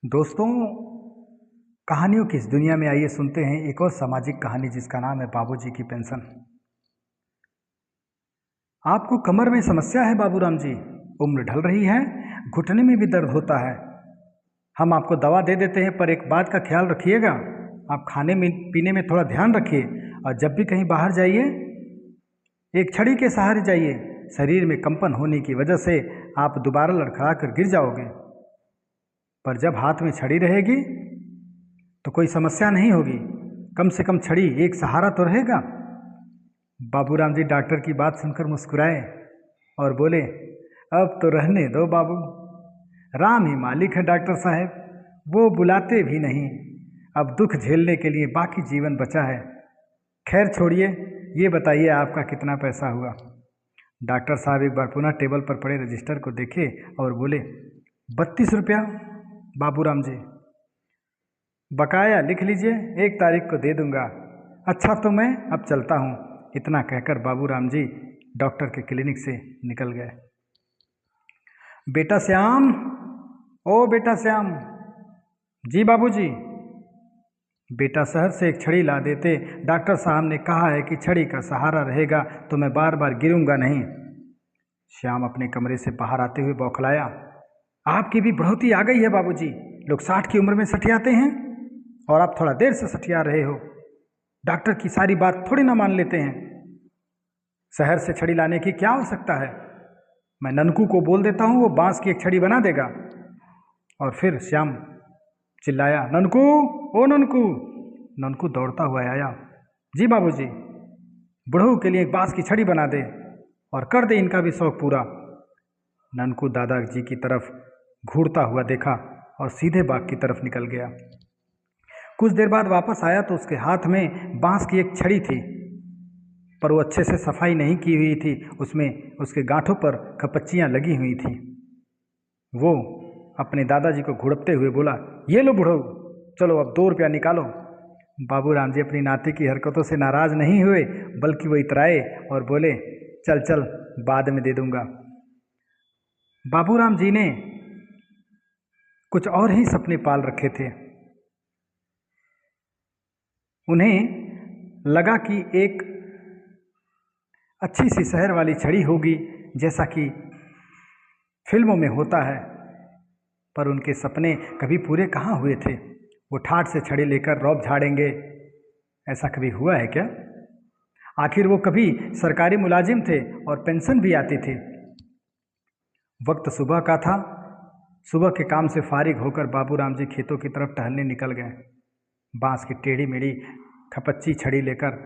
दोस्तों, कहानियों की इस दुनिया में आइए सुनते हैं एक और सामाजिक कहानी जिसका नाम है बाबूजी की पेंशन। आपको कमर में समस्या है बाबूराम जी, उम्र ढल रही है, घुटने में भी दर्द होता है। हम आपको दवा दे देते हैं, पर एक बात का ख्याल रखिएगा, आप खाने में पीने में थोड़ा ध्यान रखिए और जब भी कहीं बाहर जाइए एक छड़ी के सहारे जाइए। शरीर में कंपन होने की वजह से आप दोबारा लड़खड़ा कर गिर जाओगे, पर जब हाथ में छड़ी रहेगी तो कोई समस्या नहीं होगी। कम से कम छड़ी एक सहारा तो रहेगा। बाबूराम जी डॉक्टर की बात सुनकर मुस्कुराए और बोले, अब तो रहने दो बाबू, राम ही मालिक है डॉक्टर साहब, वो बुलाते भी नहीं। अब दुख झेलने के लिए बाकी जीवन बचा है। खैर छोड़िए, ये बताइए आपका कितना पैसा हुआ। डॉक्टर साहब एक बार पुनः टेबल पर पड़े रजिस्टर को देखे और बोले, 32 रुपया बाबूराम जी। बकाया लिख लीजिए, 1 तारीख को दे दूंगा। अच्छा तो मैं अब चलता हूँ। इतना कहकर बाबूराम जी डॉक्टर के क्लिनिक से निकल गए। बेटा श्याम, ओ बेटा श्याम। जी बाबूजी। बेटा शहर से एक छड़ी ला देते, डॉक्टर साहब ने कहा है कि छड़ी का सहारा रहेगा तो मैं बार बार गिरूंगा नहीं। श्याम अपने कमरे से बाहर आते हुए बौखलाया, आपकी भी बढ़ोतरी आ गई है बाबूजी। लोग 60 की उम्र में सठियाते हैं और आप थोड़ा देर से सठिया रहे हो। डॉक्टर की सारी बात थोड़ी ना मान लेते हैं। शहर से छड़ी लाने की क्या आवश्यकता है, मैं ननकू को बोल देता हूँ, वो बांस की एक छड़ी बना देगा। और फिर श्याम चिल्लाया, ननकू, ओ ननकू। ननकू दौड़ता हुआ आया, जी बाबूजी। बुढ़ऊ के लिए एक बांस की छड़ी बना दे और कर दे इनका भी शौक पूरा। ननकू दादाजी की तरफ घूरता हुआ देखा और सीधे बाग की तरफ निकल गया। कुछ देर बाद वापस आया तो उसके हाथ में बांस की एक छड़ी थी, पर वो अच्छे से सफाई नहीं की हुई थी। उसमें उसके गांठों पर खपच्चियाँ लगी हुई थी। वो अपने दादाजी को घुड़पते हुए बोला, ये लो बुढ़ऊ, चलो अब 2 रुपया निकालो। बाबूराम जी अपनी नाती की हरकतों से नाराज नहीं हुए, बल्कि वो इतराए और बोले, चल चल बाद में दे दूंगा। बाबूराम जी ने कुछ और ही सपने पाल रखे थे। उन्हें लगा कि एक अच्छी सी शहर वाली छड़ी होगी जैसा कि फिल्मों में होता है, पर उनके सपने कभी पूरे कहाँ हुए थे। वो ठाठ से छड़ी लेकर रौब झाड़ेंगे, ऐसा कभी हुआ है क्या? आखिर वो कभी सरकारी मुलाजिम थे और पेंशन भी आती थी। वक्त सुबह का था। सुबह के काम से फारिग होकर बाबूराम जी खेतों की तरफ टहलने निकल गए। बांस की टेढ़ी मेढ़ी खपच्ची छड़ी लेकर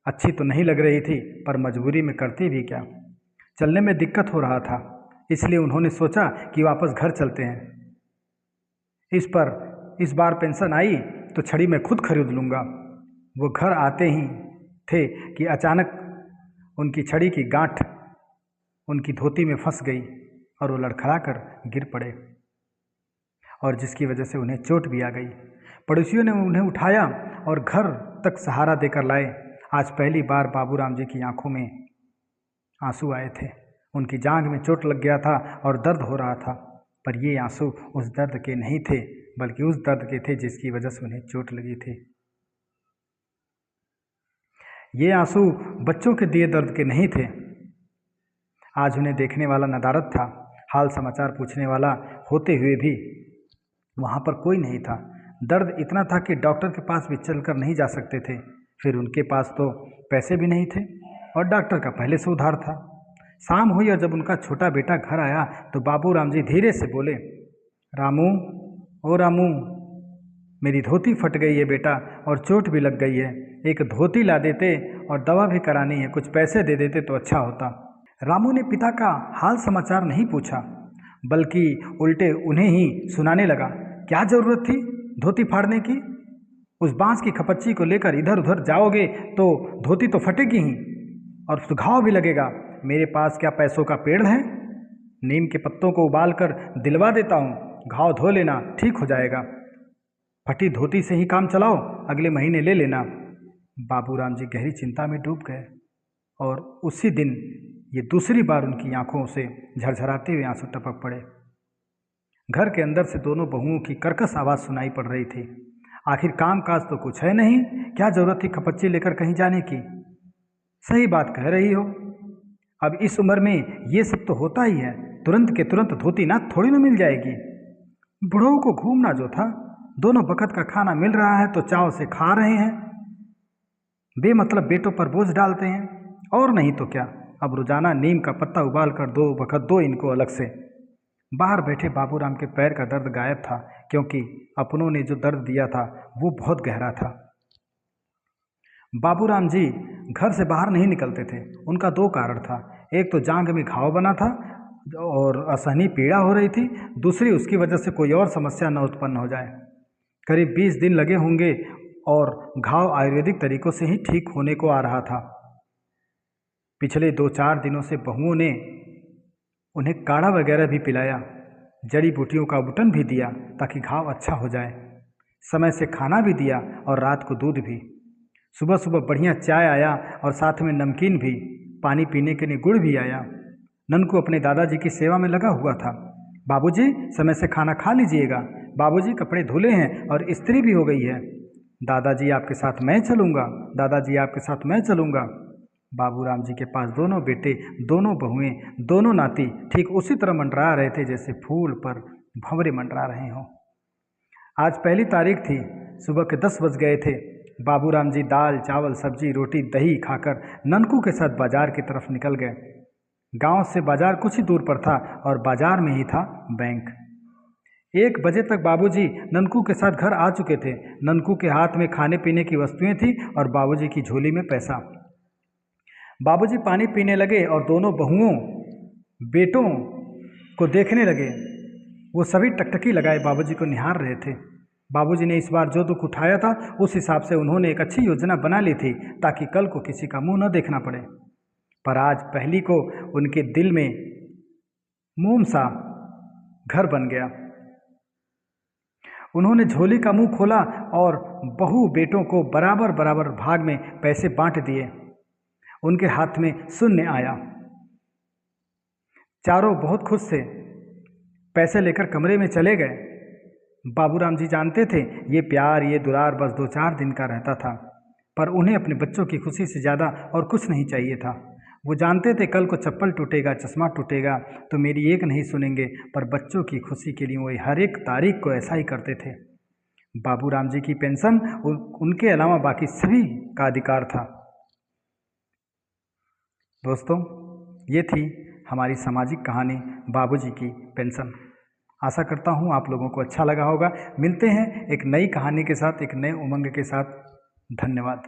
अच्छी तो नहीं लग रही थी, पर मजबूरी में करती भी क्या। चलने में दिक्कत हो रहा था, इसलिए उन्होंने सोचा कि वापस घर चलते हैं। इस बार पेंशन आई तो छड़ी मैं खुद खरीद लूँगा। वो घर आते ही थे कि अचानक उनकी छड़ी की गांठ उनकी धोती में फंस गई और वो लड़खड़ा कर गिर पड़े, और जिसकी वजह से उन्हें चोट भी आ गई। पड़ोसियों ने उन्हें उठाया और घर तक सहारा देकर लाए। आज पहली बार बाबूराम जी की आंखों में आंसू आए थे। उनकी जांघ में चोट लग गया था और दर्द हो रहा था, पर ये आंसू उस दर्द के नहीं थे, बल्कि उस दर्द के थे जिसकी वजह से उन्हें चोट लगी थी। ये आंसू बच्चों के दिए दर्द के नहीं थे। आज उन्हें देखने वाला नदारद था, हाल समाचार पूछने वाला होते हुए भी वहाँ पर कोई नहीं था। दर्द इतना था कि डॉक्टर के पास भी चलकर नहीं जा सकते थे। फिर उनके पास तो पैसे भी नहीं थे और डॉक्टर का पहले से उधार था। शाम हुई और जब उनका छोटा बेटा घर आया तो बाबूराम जी धीरे से बोले, रामू, ओ रामू, मेरी धोती फट गई है बेटा और चोट भी लग गई है। एक धोती ला देते और दवा भी करानी है, कुछ पैसे दे देते तो अच्छा होता। रामू ने पिता का हाल समाचार नहीं पूछा, बल्कि उल्टे उन्हें ही सुनाने लगा। क्या ज़रूरत थी धोती फाड़ने की? उस बांस की खपच्ची को लेकर इधर उधर जाओगे तो धोती तो फटेगी ही और घाव भी लगेगा। मेरे पास क्या पैसों का पेड़ है? नीम के पत्तों को उबाल कर दिलवा देता हूँ, घाव धो लेना, ठीक हो जाएगा। फटी धोती से ही काम चलाओ, अगले महीने ले लेना। बाबूराम जी गहरी चिंता में डूब गए और उसी दिन ये दूसरी बार उनकी आंखों से झरझराते हुए आंसू टपक पड़े। घर के अंदर से दोनों बहुओं की कर्कश आवाज़ सुनाई पड़ रही थी। आखिर काम काज तो कुछ है नहीं, क्या जरूरत थी खपच्ची लेकर कहीं जाने की। सही बात कह रही हो, अब इस उम्र में ये सब तो होता ही है, तुरंत के तुरंत धोती नाथ थोड़ी ना मिल जाएगी। बुढ़ऊ को घूमना जो था, दोनों वक्त का खाना मिल रहा है तो चाव से खा रहे हैं, बेमतलब बेटों पर बोझ डालते हैं। और नहीं तो क्या, अब रोजाना नीम का पत्ता उबाल कर 2 वक्त दो इनको अलग से। बाहर बैठे बाबूराम के पैर का दर्द गायब था, क्योंकि अपनों ने जो दर्द दिया था वो बहुत गहरा था। बाबूराम जी घर से बाहर नहीं निकलते थे। उनका 2 कारण था, एक तो जांघ में घाव बना था और असहनीय पीड़ा हो रही थी, दूसरी उसकी वजह से कोई और समस्या न उत्पन्न हो जाए। करीब 20 दिन लगे होंगे और घाव आयुर्वेदिक तरीकों से ही ठीक होने को आ रहा था। पिछले 2-4 दिनों से बहुओं ने उन्हें काढ़ा वगैरह भी पिलाया, जड़ी बूटियों का बटन भी दिया ताकि घाव अच्छा हो जाए। समय से खाना भी दिया और रात को दूध भी। सुबह सुबह बढ़िया चाय आया और साथ में नमकीन भी, पानी पीने के लिए गुड़ भी आया। ननकू अपने दादाजी की सेवा में लगा हुआ था। बाबूजी समय से खाना खा लीजिएगा, बाबूजी कपड़े धुले हैं और इस्त्री भी हो गई है। दादाजी आपके साथ मैं चलूँगा, दादाजी आपके साथ मैं चलूँगा। बाबूराम जी के पास दोनों बेटे, दोनों बहुएं, दोनों नाती ठीक उसी तरह मंडरा रहे थे जैसे फूल पर भंवरे मंडरा रहे हों। आज पहली तारीख थी, सुबह के 10 बज गए थे। बाबूराम जी दाल चावल सब्जी रोटी दही खाकर ननकू के साथ बाजार की तरफ निकल गए। गांव से बाजार कुछ ही दूर पर था और बाजार में ही था बैंक। 1 बजे तक बाबूजी ननकू के साथ घर आ चुके थे। ननकू के हाथ में खाने पीने की वस्तुएं थी और बाबूजी की झोली में पैसा। बाबूजी पानी पीने लगे और दोनों बहुओं बेटों को देखने लगे। वो सभी टकटकी लगाए बाबूजी को निहार रहे थे। बाबूजी ने इस बार जो दुख उठाया था उस हिसाब से उन्होंने एक अच्छी योजना बना ली थी ताकि कल को किसी का मुंह न देखना पड़े। पर आज पहली को उनके दिल में मोम सा घर बन गया। उन्होंने झोली का मुंह खोला और बहू बेटों को बराबर बराबर भाग में पैसे बांट दिए। उनके हाथ में शून्य आया। चारों बहुत खुश थे, पैसे लेकर कमरे में चले गए। बाबूराम जी जानते थे ये प्यार ये दुलार बस 2-4 दिन का रहता था, पर उन्हें अपने बच्चों की खुशी से ज़्यादा और कुछ नहीं चाहिए था। वो जानते थे कल को चप्पल टूटेगा, चश्मा टूटेगा तो मेरी एक नहीं सुनेंगे, पर बच्चों की खुशी के लिए वो हर एक तारीख को ऐसा ही करते थे। बाबूराम जी की पेंशन उनके अलावा बाकी सभी का अधिकार था। दोस्तों, ये थी हमारी सामाजिक कहानी बाबूजी की पेंशन। आशा करता हूँ आप लोगों को अच्छा लगा होगा। मिलते हैं एक नई कहानी के साथ, एक नए उमंग के साथ। धन्यवाद।